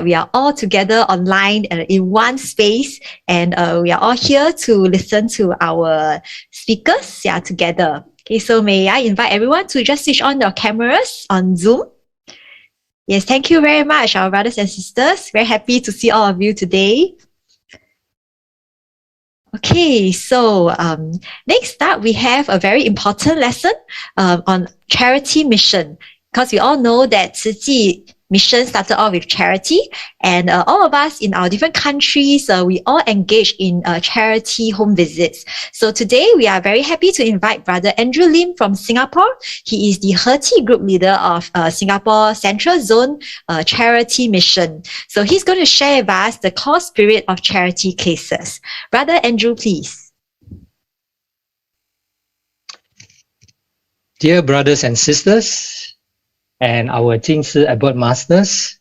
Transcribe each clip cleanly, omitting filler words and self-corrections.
We are all together online in one space, and we are all here to listen to our speakers together. Okay, so may I invite everyone to just switch on your cameras on Zoom. Yes, thank you very much, our brothers and sisters. Very happy to see all of you today. Okay, so next up, we have a very important lesson on charity mission, because we all know that Tzu Chi mission started off with charity, and all of us in our different countries, we all engage in charity home visits. So today we are very happy to invite Brother Andrew Lim from Singapore. He is the He group leader of Singapore Central Zone Charity Mission. So he's going to share with us the core spirit of charity cases. Brother Andrew, please. Dear brothers and sisters, and our Jingshi Abode Masters,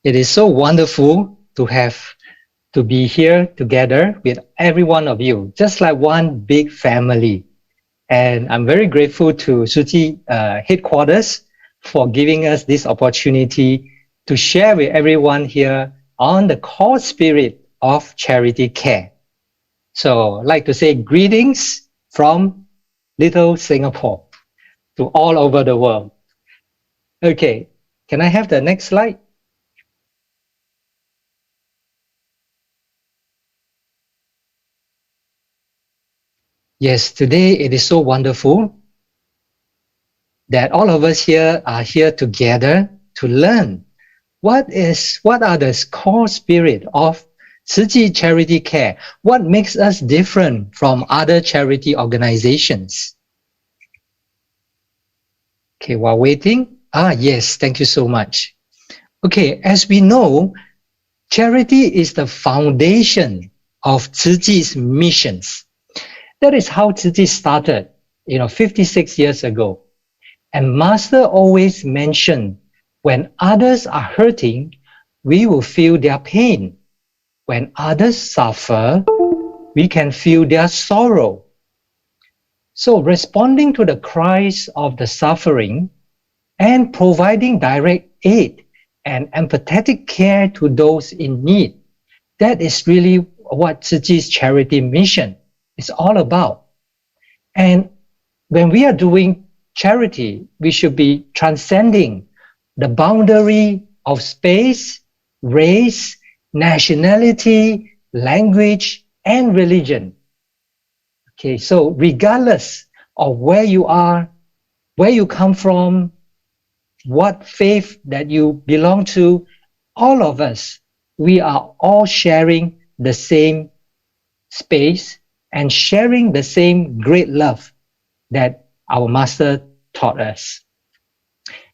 it is so wonderful to be here together with every one of you, just like one big family. And I'm very grateful to Tzu Chi headquarters for giving us this opportunity to share with everyone here on the core spirit of charity care. So I'd like to say greetings from little Singapore to all over the world. Okay, can I have the next slide? Yes, today it is so wonderful that all of us here are here together to learn what are the core spirit of Tzu Chi charity care. What makes us different from other charity organizations? Okay, while waiting. Yes, thank you so much. Okay, as we know, charity is the foundation of Tzu Chi's missions. That is how Tzu Chi started, 56 years ago. And Master always mentioned, when others are hurting, we will feel their pain. When others suffer, we can feel their sorrow. So responding to the cries of the suffering and providing direct aid and empathetic care to those in need, that is really what Tzu Chi's charity mission is all about. And when we are doing charity, we should be transcending the boundary of space, race, nationality, language, and religion. Okay, so regardless of where you are, where you come from, what faith that you belong to, all of us, we are all sharing the same space and sharing the same great love that our Master taught us.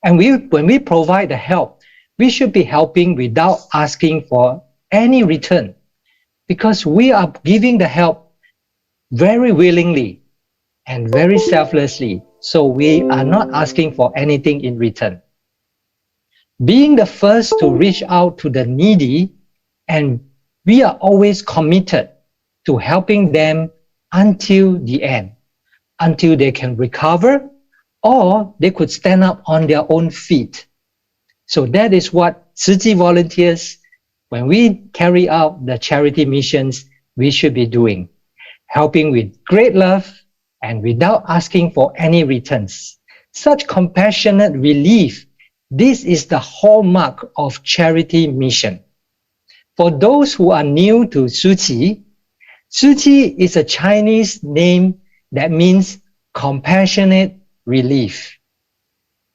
And when we provide the help, we should be helping without asking for any return, because we are giving the help very willingly and very selflessly. So we are not asking for anything in return. Being the first to reach out to the needy, and we are always committed to helping them until the end, until they can recover or they could stand up on their own feet. So that is what Tzu Chi volunteers, when we carry out the charity missions, we should be doing, helping with great love and without asking for any returns. Such compassionate relief, this is the hallmark of charity mission. For those who are new to Tzu Chi is a Chinese name that means compassionate relief.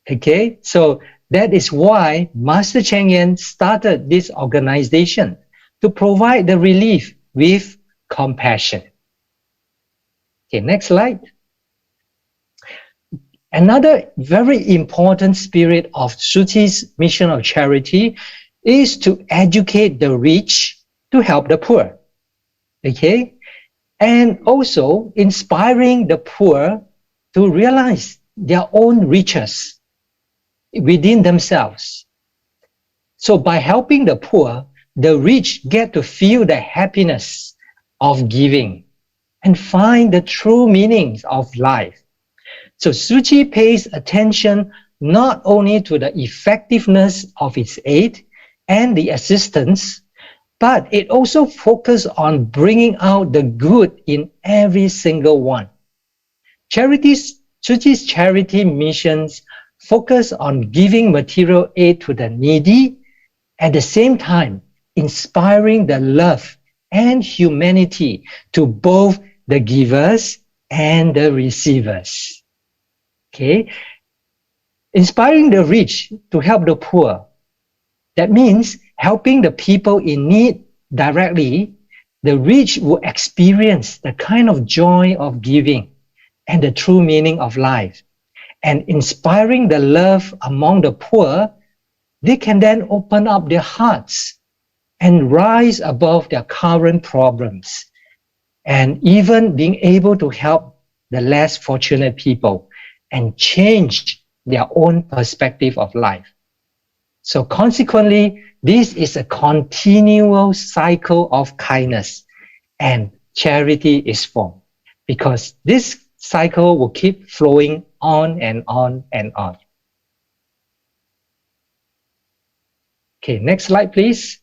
Okay, so that is why Master Cheng Yen started this organization, to provide the relief with compassion. Okay, next slide. Another very important spirit of Tzu Chi's mission of charity is to educate the rich to help the poor. Okay, and also inspiring the poor to realize their own riches within themselves. So by helping the poor, the rich get to feel the happiness of giving and find the true meanings of life. So Tzu Chi pays attention not only to the effectiveness of its aid and the assistance, but it also focuses on bringing out the good in every single one. Tzuchi's charity missions focus on giving material aid to the needy, at the same time inspiring the love and humanity to both the givers and the receivers. Okay? Inspiring the rich to help the poor. That means helping the people in need directly. The rich will experience the kind of joy of giving and the true meaning of life. And inspiring the love among the poor, they can then open up their hearts and rise above their current problems, and even being able to help the less fortunate people and change their own perspective of life. So consequently, this is a continual cycle of kindness, and charity is formed, because this cycle will keep flowing on and on and on. Okay, next slide, please.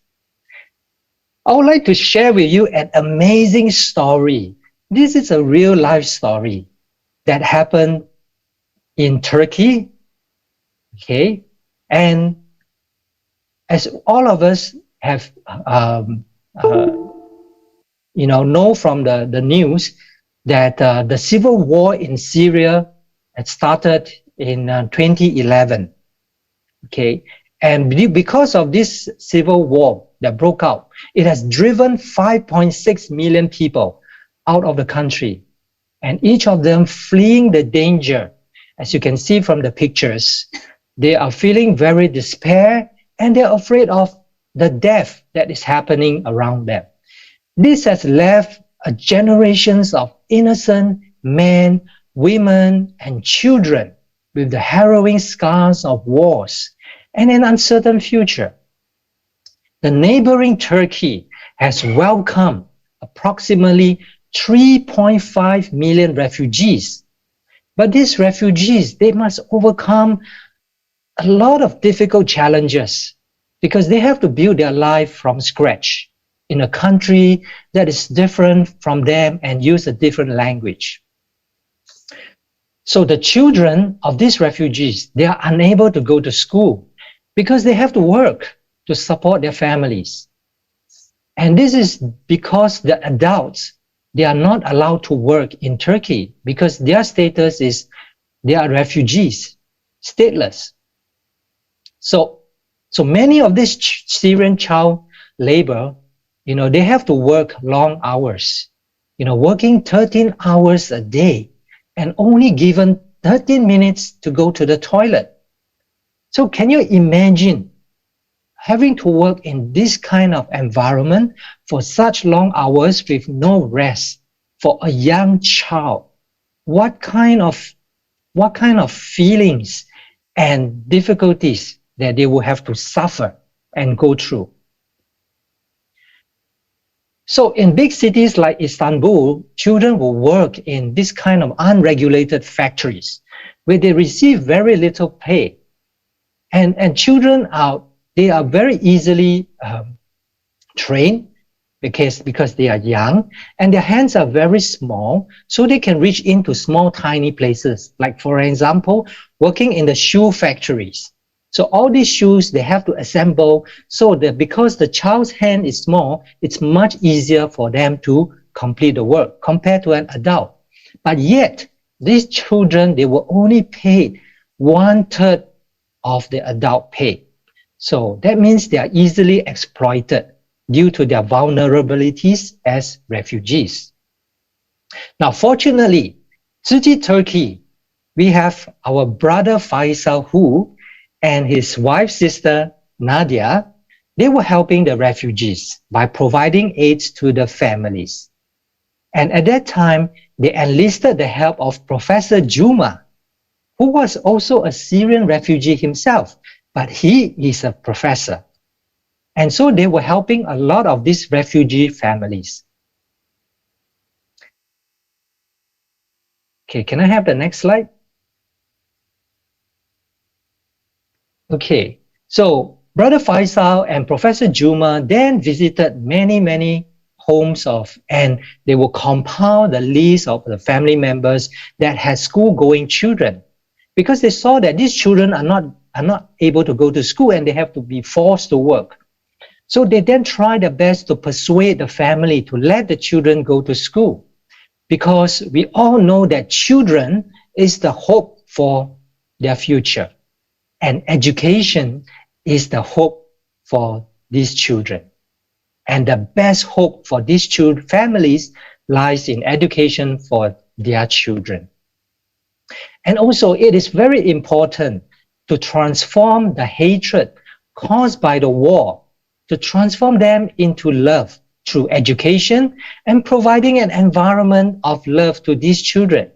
I would like to share with you an amazing story. This is a real life story that happened in Turkey. Okay, and as all of us have know from the news, that the civil war in Syria had started in 2011. Okay, and because of this civil war that broke out, it has driven 5.6 million people out of the country, and each of them fleeing the danger. As you can see from the pictures, they are feeling very despair, and they're afraid of the death that is happening around them. This has left generations of innocent men, women, and children with the harrowing scars of wars and an uncertain future. The neighboring Turkey has welcomed approximately 3.5 million refugees. But these refugees, they must overcome a lot of difficult challenges, because they have to build their life from scratch in a country that is different from them and use a different language. So the children of these refugees, they are unable to go to school because they have to work to support their families. And this is because the adults, they are not allowed to work in Turkey because their status is they are refugees, stateless. So many of these Syrian child labor, they have to work long hours, working 13 hours a day and only given 13 minutes to go to the toilet. So can you imagine having to work in this kind of environment for such long hours with no rest for a young child? What kind of feelings and difficulties that they will have to suffer and go through? So in big cities like Istanbul, children will work in this kind of unregulated factories where they receive very little pay. And children are very easily trained because they are young, and their hands are very small, so they can reach into small, tiny places. Like, for example, working in the shoe factories. So all these shoes, they have to assemble, so that because the child's hand is small, it's much easier for them to complete the work compared to an adult. But yet, these children, they were only paid 1/3 of the adult pay. So that means they are easily exploited due to their vulnerabilities as refugees. Now, fortunately, Tzuchi Turkey, we have our brother Faisal Hu and his wife's sister Nadia. They were helping the refugees by providing aids to the families. And at that time, they enlisted the help of Professor Juma, who was also a Syrian refugee himself, but he is a professor. And so they were helping a lot of these refugee families. Okay, can I have the next slide? Okay, so Brother Faisal and Professor Juma then visited many homes and they will compile the list of the family members that had school-going children, because they saw that these children are not able to go to school and they have to be forced to work. So they then try their best to persuade the family to let the children go to school, because we all know that children is the hope for their future, and education is the hope for these children. And the best hope for these families lies in education for their children. And also, it is very important to transform the hatred caused by the war, to transform them into love through education and providing an environment of love to these children.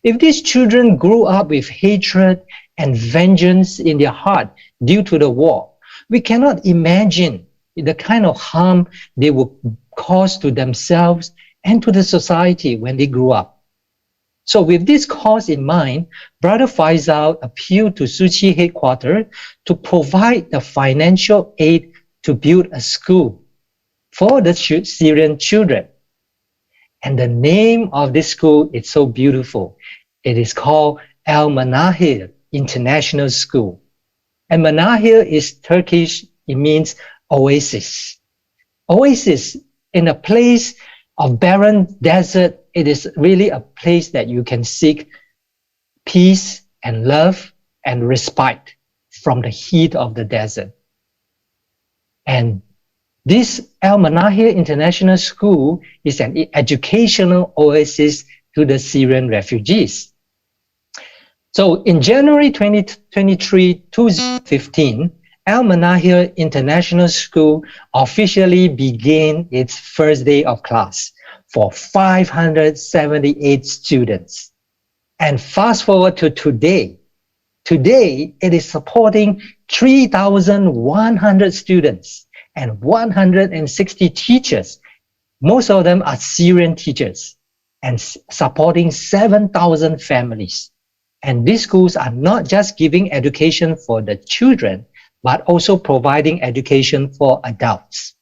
If these children grew up with hatred and vengeance in their heart due to the war, we cannot imagine the kind of harm they would cause to themselves and to the society when they grew up. So with this cause in mind, Brother Faisal appealed to Suu Kyi headquarters to provide the financial aid to build a school for the Syrian children. And the name of this school is so beautiful. It is called Manahi International School. And Manahi is Turkish. It means oasis. Oasis in a place of barren desert. It is really a place that you can seek peace and love and respite from the heat of the desert. And this Manahi International School is an educational oasis to the Syrian refugees. So in January 2023, 2015, Manahi International School officially began its first day of class for 578 students. And fast forward to today. Today, it is supporting 3,100 students and 160 teachers. Most of them are Syrian teachers, and supporting 7,000 families. And these schools are not just giving education for the children, but also providing education for adults.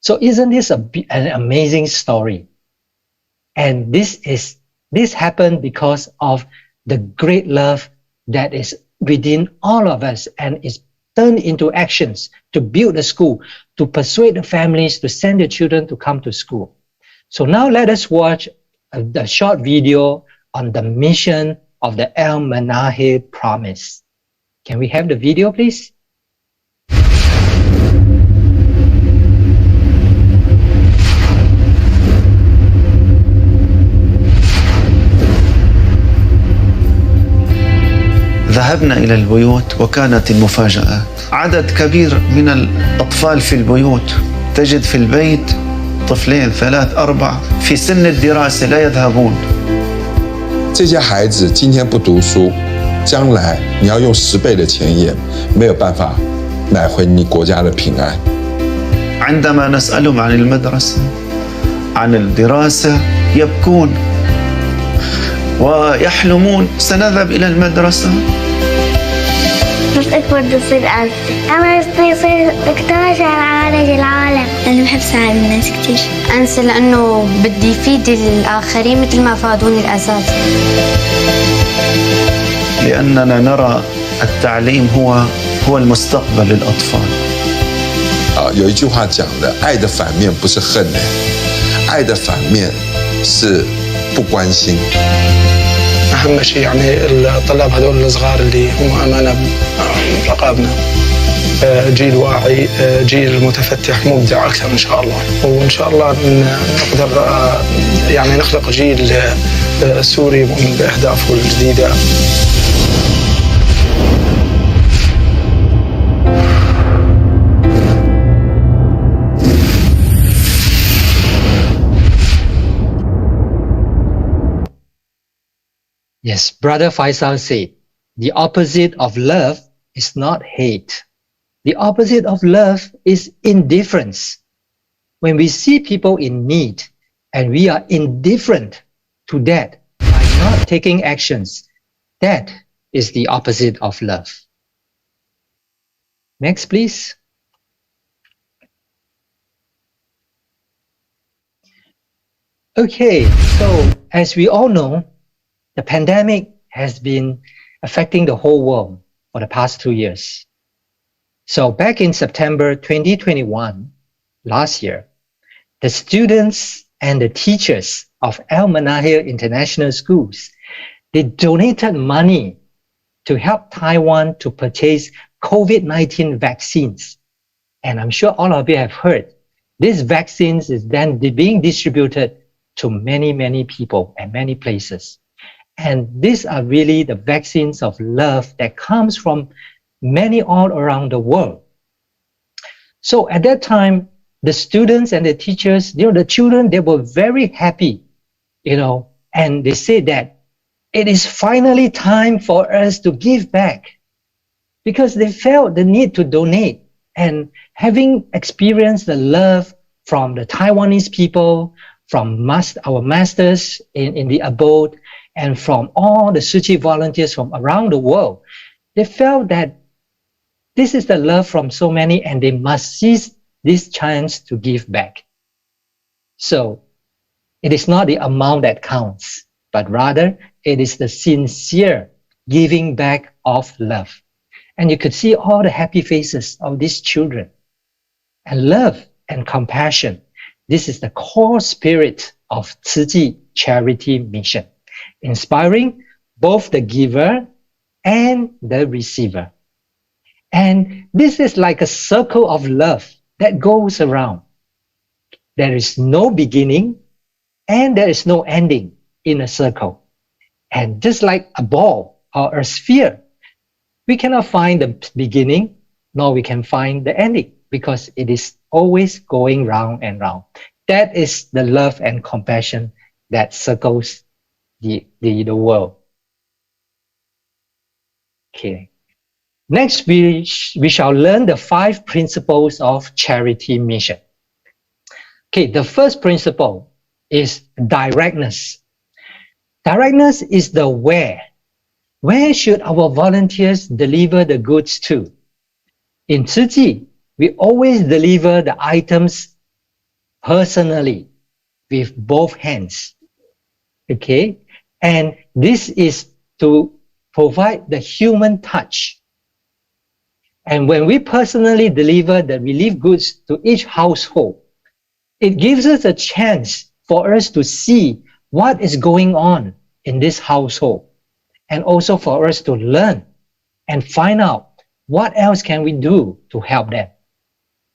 So isn't this an amazing story? And this happened because of the great love that is within all of us and is turned into actions to build a school, to persuade the families to send their children to come to school. So now let us watch a short video on the mission of the Manahi Promise. Can we have the video, please? ذهبنا إلى البيوت وكانت المفاجآت. عدد كبير من الأطفال في البيوت، تجد في البيت طفلين 3 4 في سن الدراسة لا يذهبون. 这些孩子今天不读书，将来你要用10倍的钱也没有办法买回你国家的平安。 عندما نسألهم عن المدرسة، عن الدراسة، يبكون ويحلمون سنذهب إلى المدرسة. بس أكبر تصير أنا نفسي أصير دكتور عشان أعالج العالم. أنا بحب ساعد الناس كتير. أنسى لأنه بدي فيد الآخرين مثل ما فادوني الأساس. لأننا نرى التعليم هو المستقبل للأطفال. 有一句话讲的，爱的反面不是恨呢，爱的反面是不关心。 أهم شيء يعني الطلاب هذول الصغار اللي هم أمانة رقابنا، جيل واعي، جيل متفتح مبدع أكثر إن شاء الله، وإن شاء الله نقدر يعني نخلق جيل سوري مؤمن بأهدافه الجديدة. Yes, Brother Faisal said, the opposite of love is not hate. The opposite of love is indifference. When we see people in need and we are indifferent to that by not taking actions, that is the opposite of love. Next, please. Okay, so as we all know, the pandemic has been affecting the whole world for the past 2 years. So back in September 2021, last year, the students and the teachers of Manahi International Schools, they donated money to help Taiwan to purchase COVID-19 vaccines. And I'm sure all of you have heard, these vaccines is then being distributed to many, many people and many places. And these are really the vaccines of love that comes from many all around the world. So at that time, the students and the teachers, the children, they were very happy, and they said that it is finally time for us to give back, because they felt the need to donate. And having experienced the love from the Taiwanese people, from our masters in the abode, and from all the Tzu Chi volunteers from around the world, they felt that this is the love from so many, and they must seize this chance to give back. So it is not the amount that counts, but rather it is the sincere giving back of love. And you could see all the happy faces of these children. And love and compassion, this is the core spirit of Tzu Chi charity mission, inspiring both the giver and the receiver. And this is like a circle of love that goes around. There is no beginning and there is no ending in a circle. And just like a ball or a sphere, we cannot find the beginning, nor we can find the ending, because it is always going round and round. That is the love and compassion that circles the world. Okay. Next, we shall learn the 5 principles of charity mission. Okay, the first principle is directness. Directness is the where. Where should our volunteers deliver the goods to? In Tzu Chi, we always deliver the items personally with both hands. Okay, and this is to provide the human touch. And when we personally deliver the relief goods to each household, it gives us a chance for us to see what is going on in this household, and also for us to learn and find out what else can we do to help them.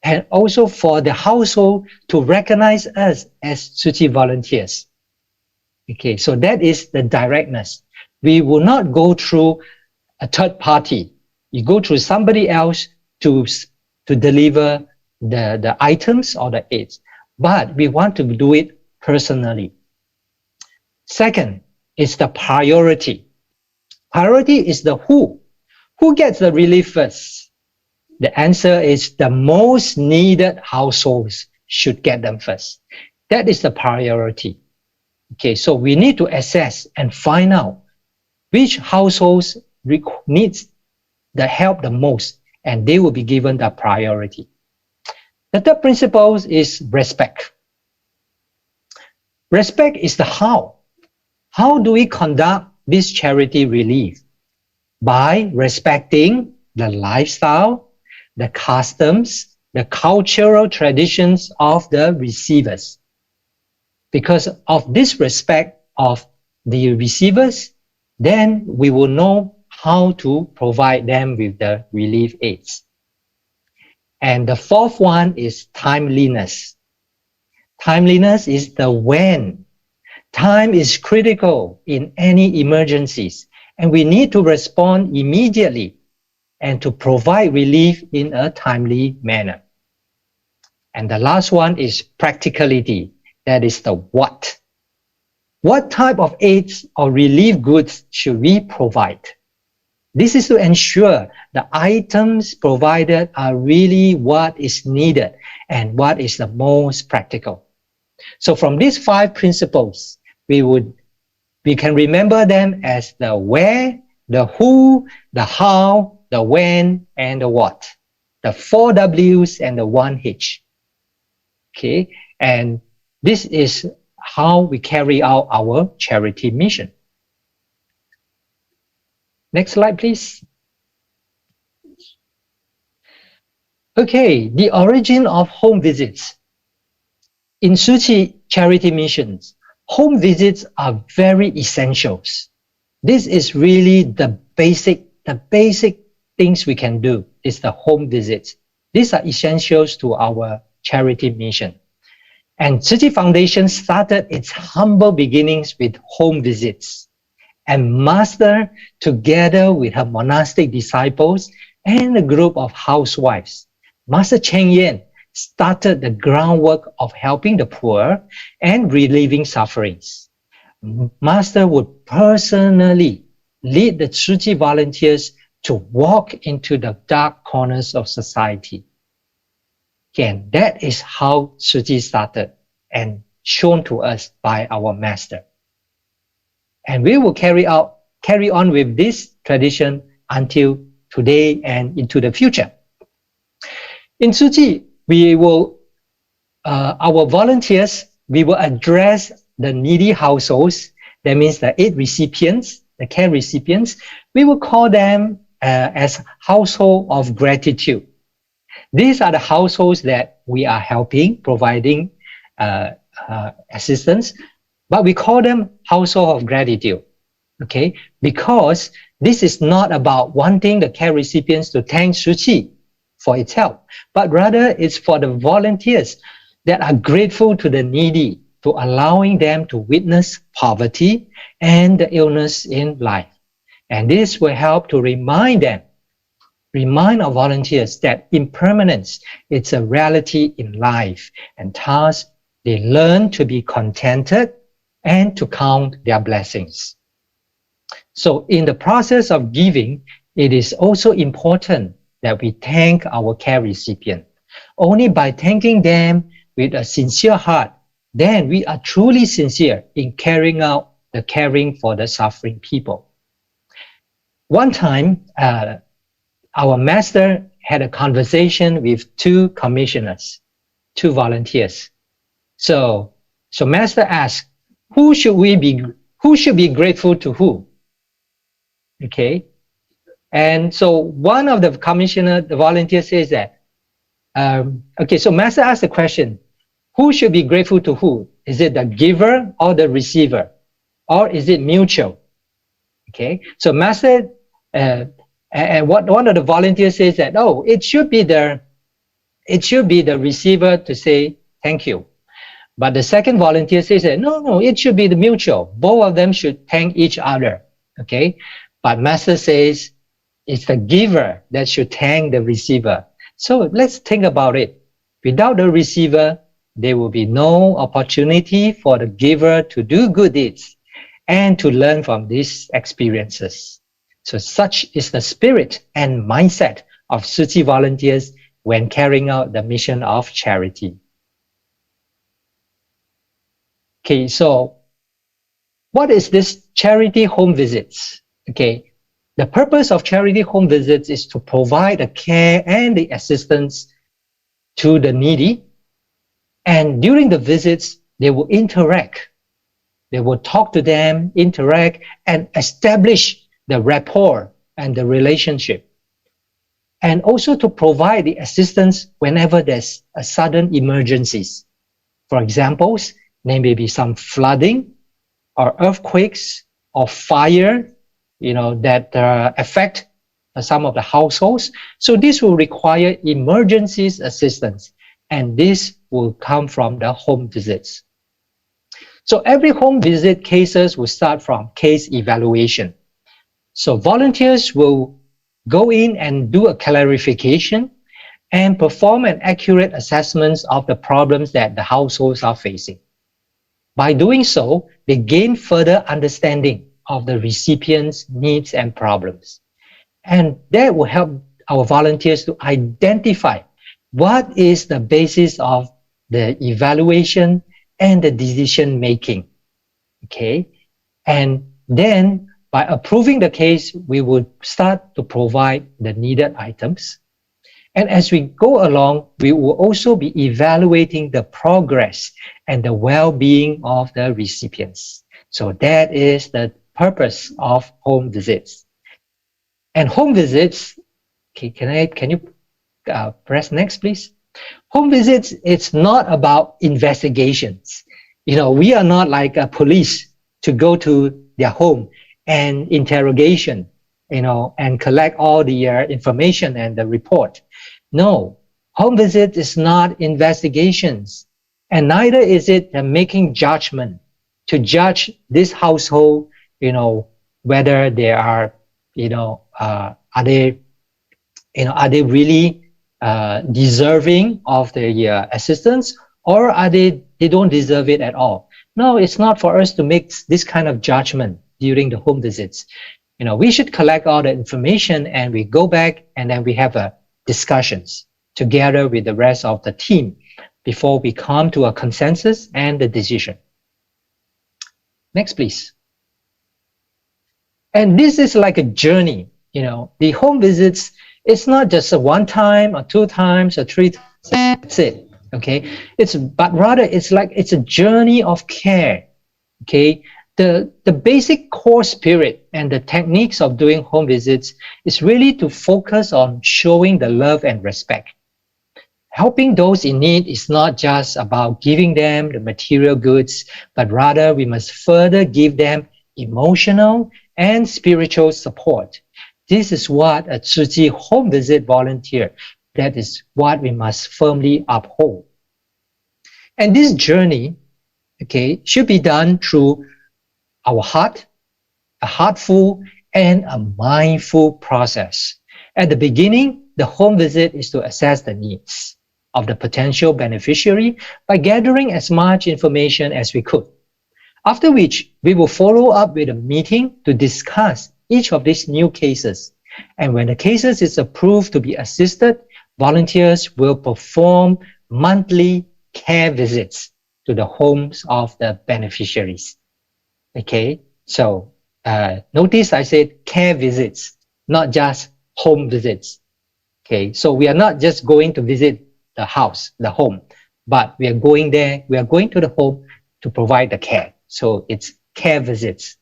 And also for the household to recognize us as Tzu Chi volunteers. Okay, so that is the directness. We will not go through a third party. You go through somebody else to deliver the items or the aids, but we want to do it personally. Second is the priority. Priority is the who. Who gets the relief first? The answer is the most needed households should get them first. That is the priority. Okay, so we need to assess and find out which households needs the help the most, and they will be given the priority. The third principle is respect. Respect is the how. How do we conduct this charity relief? By respecting the lifestyle, the customs, the cultural traditions of the receivers. Because of this respect of the receivers, then we will know how to provide them with the relief aids. And the fourth one is timeliness. Timeliness is the when. Time is critical in any emergencies, and we need to respond immediately and to provide relief in a timely manner. And the last one is practicality. That is the what. What type of aids or relief goods should we provide? This is to ensure the items provided are really what is needed and what is the most practical. So from these 5 principles, we can remember them as the where, the who, the how, the when, and the what. the 4 W's and the 1 H. Okay, and this is how we carry out our charity mission. Next slide, please. Okay, the origin of home visits. In Tzu Chi charity missions, home visits are very essentials. This is really the basic things we can do is the home visits. These are essentials to our charity mission. And Tzu Chi Foundation started its humble beginnings with home visits. And Master, together with her monastic disciples and a group of housewives, Master Cheng Yen started the groundwork of helping the poor and relieving sufferings. Master would personally lead the Tzu Chi volunteers to walk into the dark corners of society. Again, that is how Tzu Chi started and shown to us by our Master. And we will carry on with this tradition until today and into the future. In Tzu Chi, our volunteers, we will address the needy households. That means the 8 recipients, the care recipients. We will call them as household of gratitude. These are the households that we are helping, providing assistance, but we call them household of gratitude. Okay, because this is not about wanting the care recipients to thank Tzu Chi for its help, but rather it's for the volunteers that are grateful to the needy, to allowing them to witness poverty and the illness in life. And this will help to remind our volunteers that impermanence is a reality in life, and thus they learn to be contented and to count their blessings. So in the process of giving, it is also important that we thank our care recipient. Only by thanking them with a sincere heart, then we are truly sincere in carrying out the caring for the suffering people. One time, our Master had a conversation with 2 commissioners, 2 volunteers. So Master asked, who should be grateful to who? Okay. And so one of the volunteers says that, okay, so Master asked the question, who should be grateful to who? Is it the giver or the receiver? Or is it mutual? Okay, so Master, and what one of the volunteers says that, oh, it should be the receiver to say thank you. But the second volunteer says that, no, it should be the mutual. Both of them should thank each other. Okay, but Master says it's the giver that should thank the receiver. So let's think about it. Without the receiver, there will be no opportunity for the giver to do good deeds and to learn from these experiences. So such is the spirit and mindset of Tzu Chi volunteers when carrying out the mission of charity. Okay, so what is this charity home visits? Okay, the purpose of charity home visits is to provide the care and the assistance to the needy. And during the visits, they will interact. They will talk to them, interact, and establish the rapport and the relationship. And also to provide the assistance whenever there's a sudden emergencies. For example, there may be some flooding or earthquakes or fire, that affect some of the households. So this will require emergencies assistance, and this will come from the home visits. So every home visit cases will start from case evaluation. So volunteers will go in and do a clarification and perform an accurate assessment of the problems that the households are facing. By doing so, they gain further understanding of the recipient's needs and problems. And that will help our volunteers to identify what is the basis of the evaluation and the decision making. Okay. And then by approving the case, we would start to provide the needed items. And as we go along, we will also be evaluating the progress and the well-being of the recipients. So that is the purpose of home visits. And home visits, okay, can you press next, please? Home visits, it's not about investigations. We are not like a police to go to their home and interrogation, and collect all the information and the report. No, home visit is not investigations, and neither is it making judgment to judge this household, whether they are, are they really deserving of the assistance, or are they don't deserve it at all. No, it's not for us to make this kind of judgment during the home visits. We should collect all the information and we go back and then we have discussions together with the rest of the team before we come to a consensus and the decision. Next, please. And this is like a journey. The home visits, it's not just a 1 time or 2 times or 3 times. That's it. Okay. But rather it's a journey of care. Okay. The basic core spirit and the techniques of doing home visits is really to focus on showing the love and respect. Helping those in need is not just about giving them the material goods, but rather we must further give them emotional and spiritual support. This is what a Tzu Chi home visit volunteer, that is what we must firmly uphold. And this journey, okay, should be done through our heart, a heartful and a mindful process. At the beginning, the home visit is to assess the needs of the potential beneficiary by gathering as much information as we could. After which, we will follow up with a meeting to discuss each of these new cases. And when the cases is approved to be assisted, volunteers will perform monthly care visits to the homes of the beneficiaries. Okay, so notice I said care visits, not just home visits. Okay, so we are not just going to visit the house, the home, but we are going there, we are going to the home to provide the care. So it's care visits.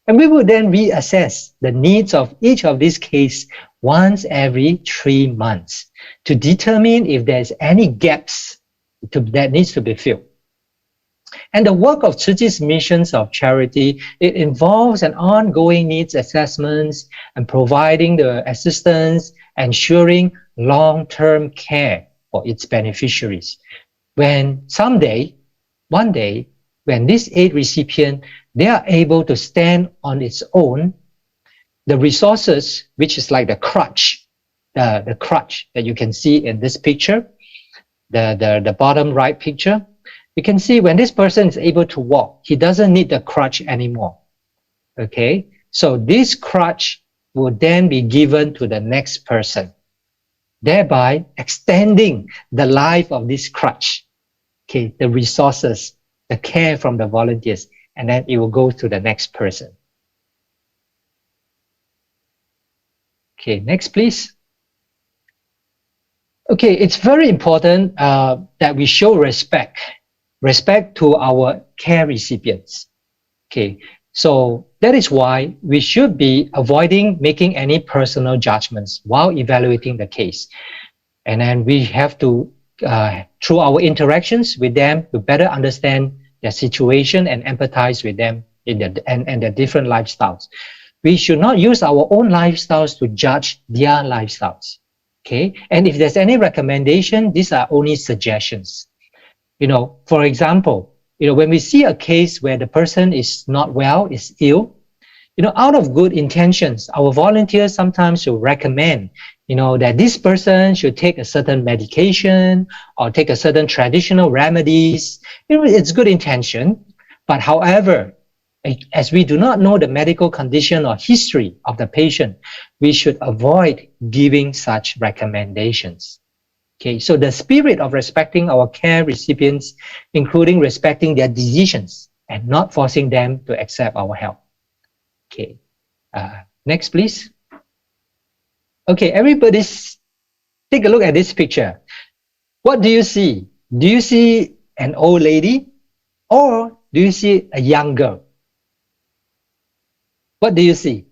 And we will then reassess the needs of each of these cases once every 3 months to determine if there's any gaps that needs to be filled. And the work of Tzu Chi's missions of charity, it involves an ongoing needs assessments and providing the assistance, ensuring long-term care for its beneficiaries. When one day, when this aid recipient, they are able to stand on its own, the resources, which is like the crutch that you can see in this picture, the bottom right picture, you can see when this person is able to walk, he doesn't need the crutch anymore. Okay, so this crutch will then be given to the next person, thereby extending the life of this crutch. Okay, the resources, the care from the volunteers, and then it will go to the next person. Okay, next please. Okay, it's very important that we show respect to our care recipients. Okay, so that is why we should be avoiding making any personal judgments while evaluating the case. And then we have to, through our interactions with them, to better understand their situation and empathize with them in their different lifestyles. We should not use our own lifestyles to judge their lifestyles. Okay, and if there's any recommendation, these are only suggestions. For example, when we see a case where the person is not well, is ill, out of good intentions, our volunteers sometimes will recommend, that this person should take a certain medication or take a certain traditional remedies. It's good intention, but however, as we do not know the medical condition or history of the patient, we should avoid giving such recommendations. Okay, so the spirit of respecting our care recipients, including respecting their decisions and not forcing them to accept our help. Okay, next please. Okay, everybody's Take a look at this picture. What do you see? Do you see an old lady or do you see a young girl? What do you see?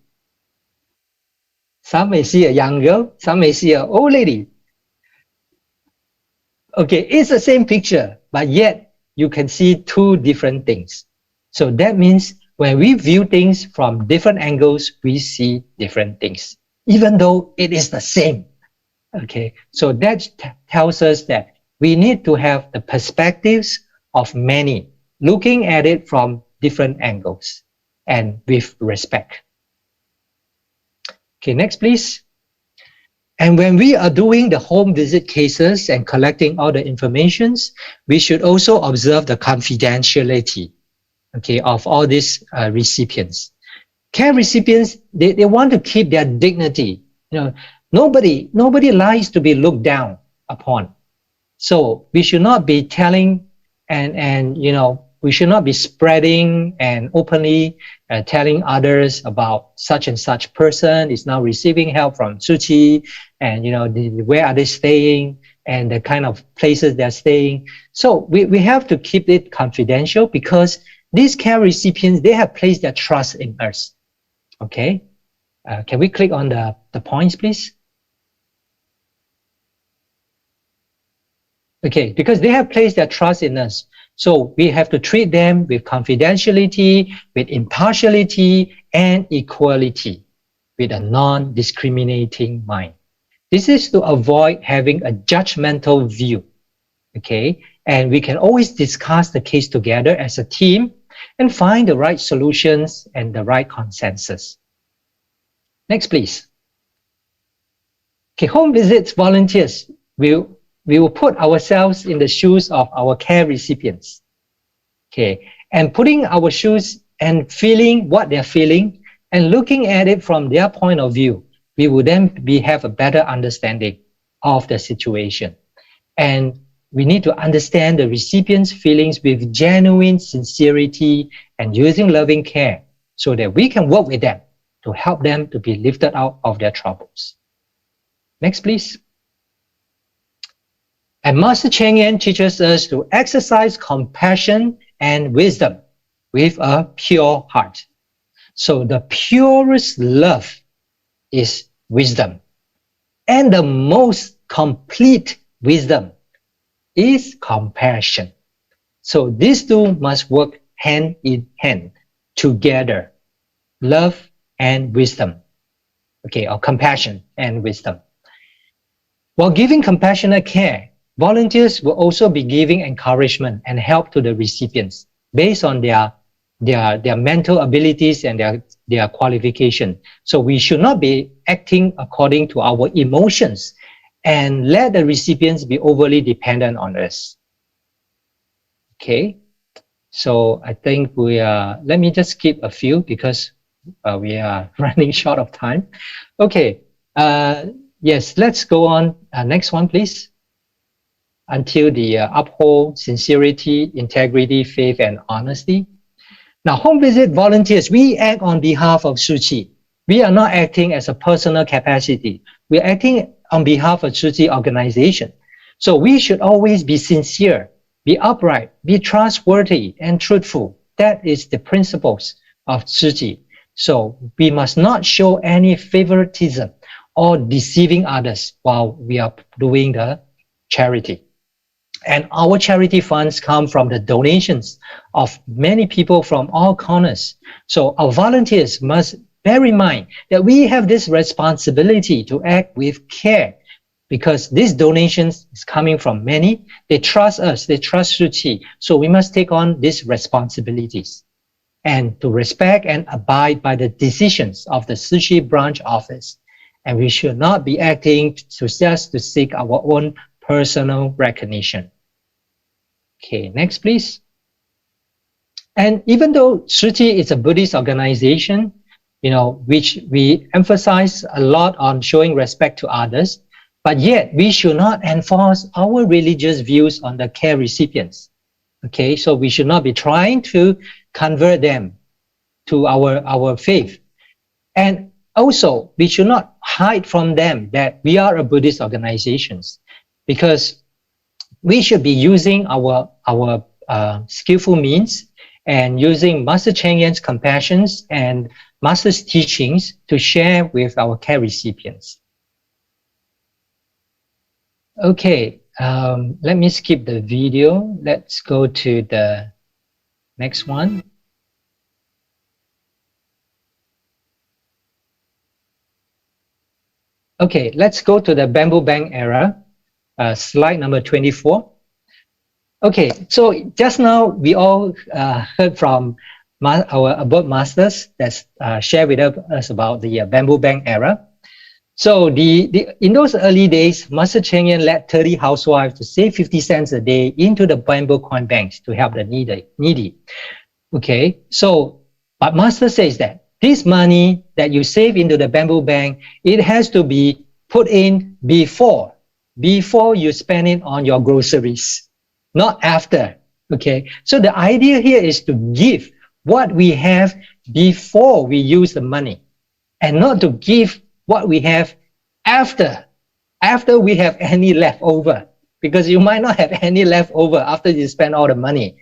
Some may see a young girl, some may see an old lady. Okay, it's the same picture, but yet you can see two different things. So that means when we view things from different angles, we see different things, even though it is the same. Okay, so that tells us that we need to have the perspectives of many, looking at it from different angles and with respect. Okay, next please. And when we are doing the home visit cases and collecting all the informations, we should also observe the confidentiality, okay, of all these recipients. Care recipients, they want to keep their dignity. You know, nobody likes to be looked down upon. So we should not be telling and you know, we should not be spreading and openly telling others about such and such person is now receiving help from Tzu Chi, and you know, where are they staying and the kind of places they're staying. So we have to keep it confidential because these care recipients, they have placed their trust in us. Okay, can we click on the points, please? Okay, because they have placed their trust in us. So we have to treat them with confidentiality, with impartiality, and equality, with a non-discriminating mind. This is to avoid having a judgmental view, okay? And we can always discuss the case together as a team and find the right solutions and the right consensus. Next, please. Okay, home visits volunteers we will put ourselves in the shoes of our care recipients, okay, and putting our shoes and feeling what they're feeling and looking at it from their point of view, we will then have a better understanding of the situation. And we need to understand the recipient's feelings with genuine sincerity and using loving care so that we can work with them to help them to be lifted out of their troubles. Next, please. And Master Cheng Yen teaches us to exercise compassion and wisdom with a pure heart. So the purest love is wisdom. And the most complete wisdom is compassion. So these two must work hand in hand together. Love and wisdom. Okay, or compassion and wisdom. While giving compassionate care, volunteers will also be giving encouragement and help to the recipients based on their mental abilities and their qualification. So we should not be acting according to our emotions and let the recipients be overly dependent on us. Okay, so I think let me just skip a few because we are running short of time. Okay, yes, let's go on. Next one, please. Until the uphold sincerity, integrity, faith, and honesty. Now, home visit volunteers, we act on behalf of Tzu Chi. We are not acting as a personal capacity. We are acting on behalf of Tzu Chi organization. So we should always be sincere, be upright, be trustworthy, and truthful. That is the principles of Tzu Chi. So we must not show any favoritism or deceiving others while we are doing the charity. And our charity funds come from the donations of many people from all corners. So our volunteers must bear in mind that we have this responsibility to act with care because these donations is coming from many. They trust us, they trust Tzu Chi. So we must take on these responsibilities and to respect and abide by the decisions of the Tzu Chi branch office. And we should not be acting just to seek our own personal recognition. Okay, next please. And even though Tzu Chi is a Buddhist organization, you know, which we emphasize a lot on showing respect to others, but yet we should not enforce our religious views on the care recipients. Okay, so we should not be trying to convert them to our faith. And also, we should not hide from them that we are a Buddhist organization, because we should be using our skillful means and using Master Cheng Yen's compassion and Master's teachings to share with our care recipients. Okay, let me skip the video. Let's go to the next one. Okay, let's go to the bamboo bank era, slide number 24. Okay, so just now we all heard from our above masters that shared with us about the bamboo bank era. So in those early days, Master Cheng Yen led 30 housewives to save 50 cents a day into the bamboo coin banks to help the needy. Okay, so but Master says that this money that you save into the bamboo bank, it has to be put in before you spend it on your groceries, not after. Okay, so the idea here is to give what we have before we use the money, and not to give what we have after we have any leftover, because you might not have any leftover after you spend all the money.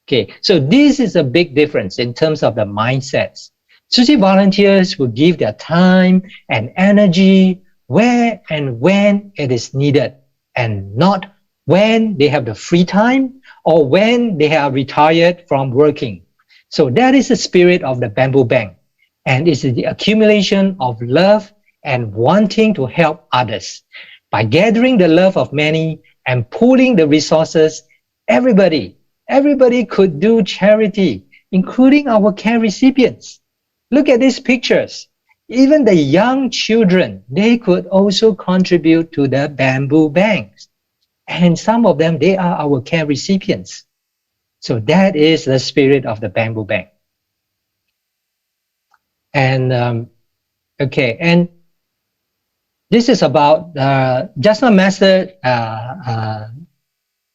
Okay, so this is a big difference in terms of the mindsets. Tzu Chi volunteers will give their time and energy where and when it is needed, and not when they have the free time or when they are retired from working. So that is the spirit of the bamboo bank, and it's the accumulation of love and wanting to help others. By gathering the love of many and pooling the resources, everybody could do charity, including our care recipients. Look at these pictures. Even the young children, they could also contribute to the bamboo banks. And some of them, they are our care recipients. So that is the spirit of the bamboo bank. And okay, and this is about just now Master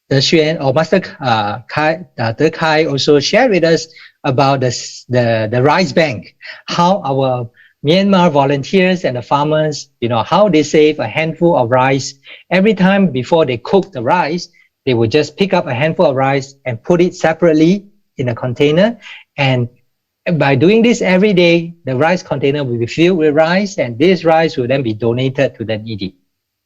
the Xuan or Master De Kai also shared with us about the rice bank, how our Myanmar volunteers and the farmers, how they save a handful of rice. Every time before they cook the rice, they would just pick up a handful of rice and put it separately in a container. And by doing this every day, the rice container will be filled with rice, and this rice will then be donated to the needy.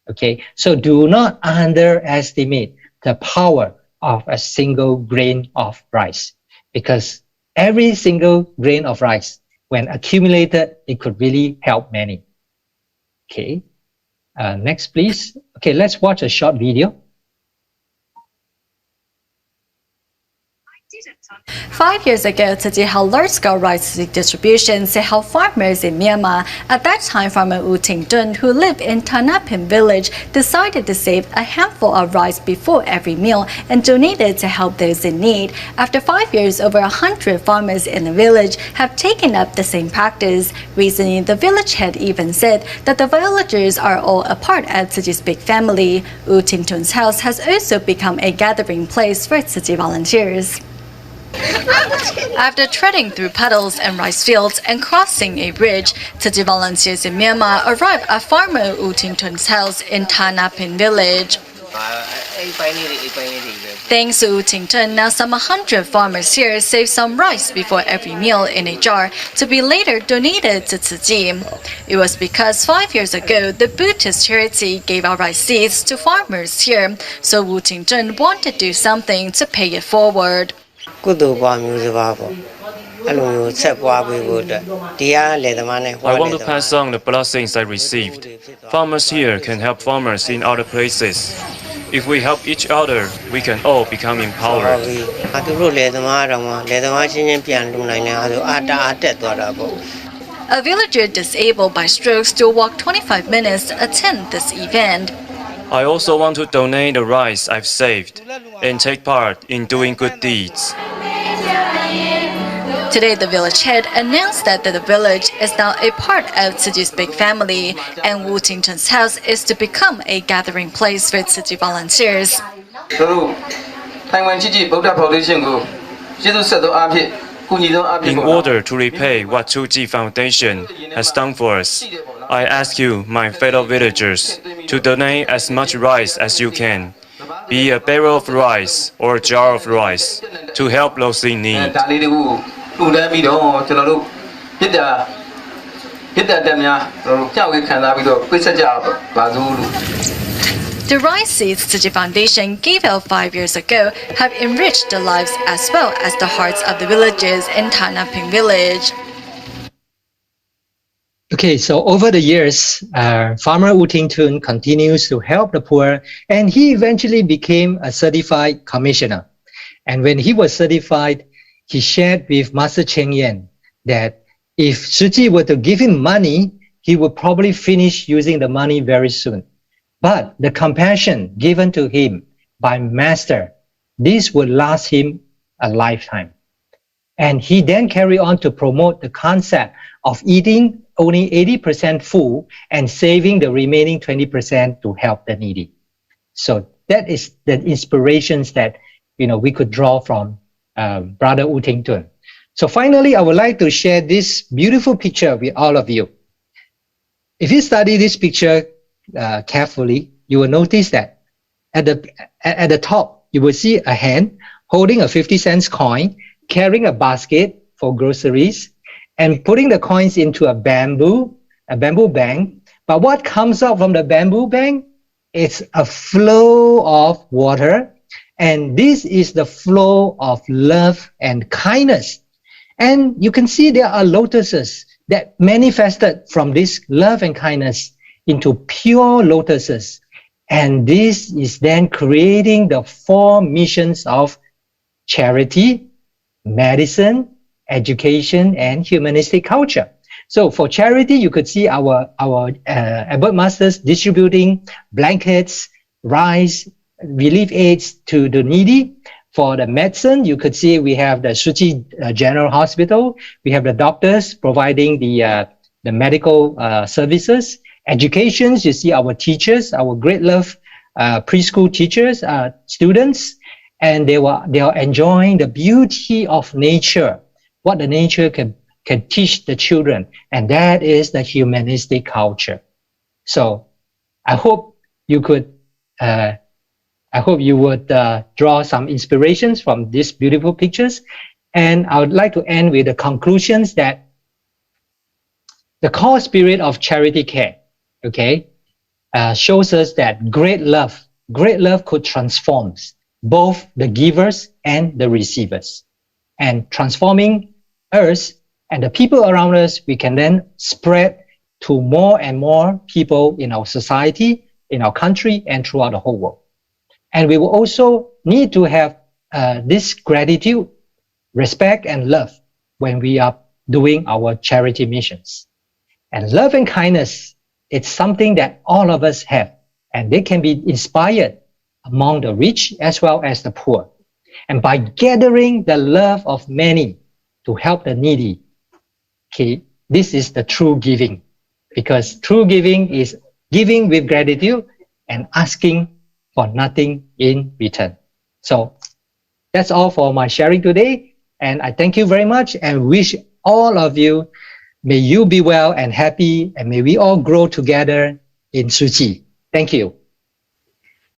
Okay, so do not underestimate the power of a single grain of rice, because every single grain of rice, when accumulated, it could really help many. Okay, next please. Okay, let's watch a short video. 5 years ago, Tzu Chi held large-scale rice distribution to help farmers in Myanmar. At that time, farmer Wu Ting Dun, who lived in Tanapin village, decided to save a handful of rice before every meal and donated to help those in need. After 5 years, over 100 farmers in the village have taken up the same practice. Recently, the village head even said that the villagers are all a part of Tzu Chi's big family. Wu Ting Dun's house has also become a gathering place for Tzu Chi volunteers. After treading through puddles and rice fields and crossing a bridge, Tzu Chi volunteers in Myanmar arrived at farmer Wu Ting Tun's house in Tanapin village. Thanks to Wu Ting Tun, now some 100 farmers here save some rice before every meal in a jar to be later donated to Tzu Chi. It was because 5 years ago, the Buddhist charity gave out rice seeds to farmers here, so Wu Ting Tun wanted to do something to pay it forward. I want to pass on the blessings I received. Farmers here can help farmers in other places. If we help each other, we can all become empowered. A villager disabled by stroke still walked 25 minutes to attend this event. I also want to donate the rice I've saved and take part in doing good deeds. Today, the village head announced that the village is now a part of Tzu Chi's big family, and Wu Ting Tun's house is to become a gathering place for Tzu Chi volunteers. In order to repay what Tzu Foundation has done for us, I ask you, my fellow villagers, to donate as much rice as you can, be a barrel of rice or a jar of rice, to help those in need. The rice seeds Tzu Foundation gave out 5 years ago have enriched the lives as well as the hearts of the villagers in Tanaping village. Okay, so over the years, Farmer U Ting Tun continues to help the poor, and he eventually became a certified commissioner. And when he was certified, he shared with Master Cheng Yen that if Tzu Chi were to give him money, he would probably finish using the money very soon. But the compassion given to him by Master, this would last him a lifetime. And he then carried on to promote the concept of eating only 80% full and saving the remaining 20% to help the needy. So that is the inspirations that we could draw from Brother U Ting Tun. So finally, I would like to share this beautiful picture with all of you. If you study this picture carefully, you will notice that at the top, you will see a hand holding a 50-cent coin, carrying a basket for groceries, and putting the coins into a bamboo bank. But what comes out from the bamboo bank? It's a flow of water. And this is the flow of love and kindness. And you can see there are lotuses that manifested from this love and kindness into pure lotuses. And this is then creating the 4 missions of charity, medicine, education, and humanistic culture. So for charity, you could see our Abbot Masters distributing blankets, rice, relief aids to the needy. For the medicine, you could see we have the Tzu Chi General Hospital. We have the doctors providing the medical services. Educations, you see our teachers, our great love preschool teachers, students, and they are enjoying the beauty of nature, what the nature can teach the children, and that is the humanistic culture. So I hope you would draw some inspirations from these beautiful pictures. And I would like to end with the conclusions that the core spirit of charity care, shows us that great love could transform both the givers and the receivers. And transforming us and the people around us, we can then spread to more and more people in our society, in our country, and throughout the whole world. And we will also need to have this gratitude, respect, and love when we are doing our charity missions. And love and kindness, it's something that all of us have, and they can be inspired among the rich as well as the poor. And by gathering the love of many to help the needy, this is the true giving, because true giving is giving with gratitude and asking for nothing in return. So that's all for my sharing today. And I thank you very much and wish all of you, may you be well and happy, and may we all grow together in Tzu Chi. Thank you.